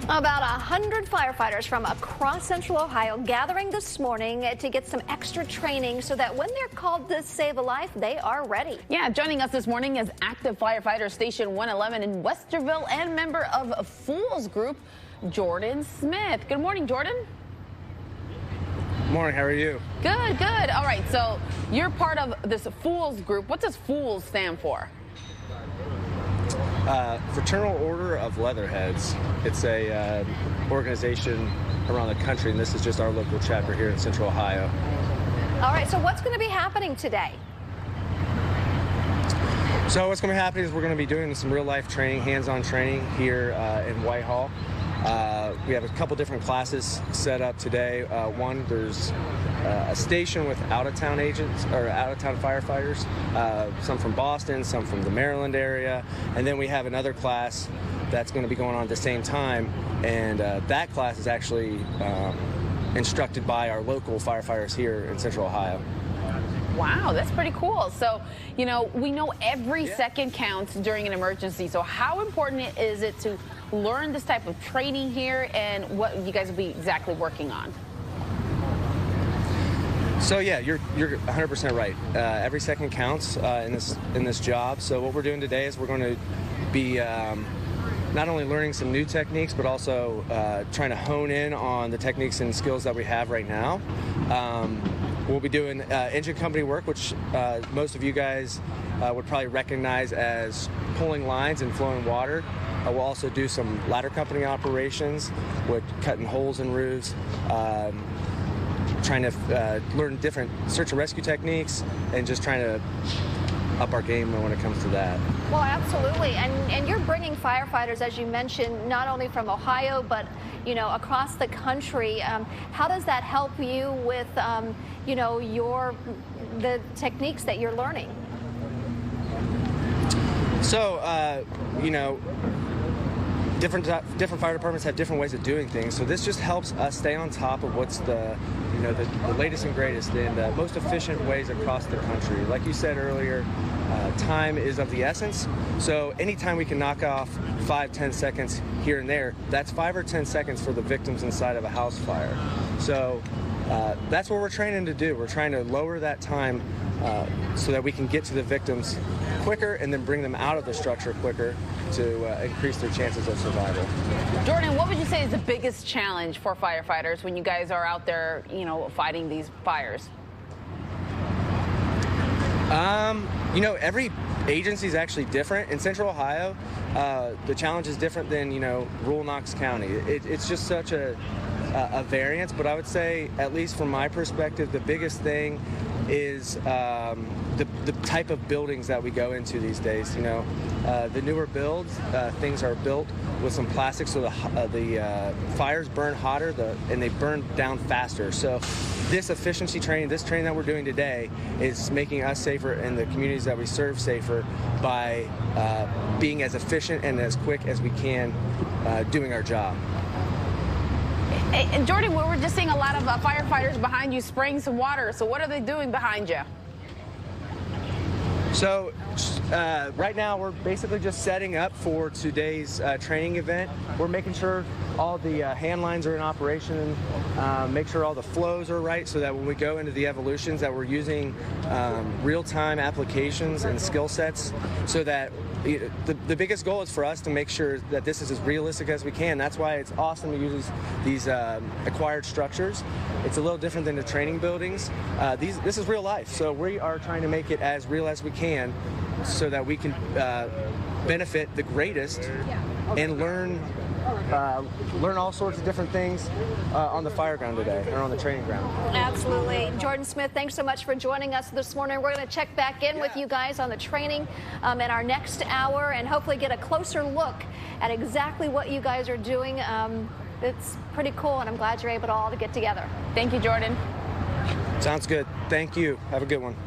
About 100 firefighters from across Central Ohio gathering this morning to get some extra training so that when they're called to save a life, they are ready. Yeah, joining us this morning is active firefighter Station 111 in Westerville and member of Fools Group, Jordan Smith. Good morning, Jordan. Morning, how are you? Good, good. All right, so you're part of this Fools Group. What does Fools stand for? Fraternal Order of Leatherheads. It's a organization around the country, and this is just our local chapter here in Central Ohio. All right, so what's going to be happening today? So what's going to be happening is we're going to be doing some real-life training, hands-on training here in Whitehall. We have a couple different classes set up today. One, there's a station with out-of-town agents or out-of-town firefighters, some from Boston, some from the Maryland area, and then we have another class that's going to be going on at the same time, and that class is actually instructed by our local firefighters here in Central Ohio. Wow, that's pretty cool. So, you know, we know every second counts during an emergency. So how important is it to learn this type of training here, and what you guys will be exactly working on? So yeah, you're 100% right. Every second counts in this job. So what we're doing today is we're going to be not only learning some new techniques, but also trying to hone in on the techniques and skills that we have right now. We'll be doing engine company work, which most of you guys would probably recognize as pulling lines and flowing water. We'll also do some ladder company operations with cutting holes in roofs, trying to learn different search and rescue techniques, and just trying to up our game when it comes to that. Well, absolutely, and you're bringing firefighters, as you mentioned, not only from Ohio, but you know, across the country. How does that help you with you know, the techniques that you're learning? So you know, different fire departments have different ways of doing things, so this just helps us stay on top of what's the latest and greatest and most efficient ways across the country. Like you said earlier, time is of the essence, so anytime we can knock off 5-10 seconds here and there, that's 5 or 10 seconds for the victims inside of a house fire. So that's what we're training to do. We're trying to lower that time so that we can get to the victims quicker and then bring them out of the structure quicker to increase their chances of survival. Jordan, what would you say is the biggest challenge for firefighters when you guys are out there, you know, fighting these fires? You know, every agency is actually different. In Central Ohio, the challenge is different than, you know, rural Knox County. It's just such a variance, but I would say, at least from my perspective, the biggest thing is the type of buildings that we go into these days. You know, the newer builds, things are built with some plastic, so the fires burn hotter and they burn down faster. So this efficiency training, this training that we're doing today, is making us safer and the communities that we serve safer by being as efficient and as quick as we can doing our job. And Jordan, we were just seeing a lot of firefighters behind you spraying some water. So what are they doing behind you? So right now we're basically just setting up for today's training event. We're making sure all the hand lines are in operation, make sure all the flows are right, so that when we go into the evolutions that we're using real-time applications and skill sets, so that the biggest goal is for us to make sure that this is as realistic as we can. That's why it's awesome to use these acquired structures. It's a little different than the training buildings. This is real life, so we are trying to make it as real as we can so that we can benefit the greatest and learn all sorts of different things on the fire ground today, or on the training ground. Absolutely. Jordan Smith, thanks so much for joining us this morning. We're going to check back in with you guys on the training in our next hour, and hopefully get a closer look at exactly what you guys are doing. It's pretty cool, and I'm glad you're able to all to get together. Thank you, Jordan. Sounds good. Thank you. Have a good one.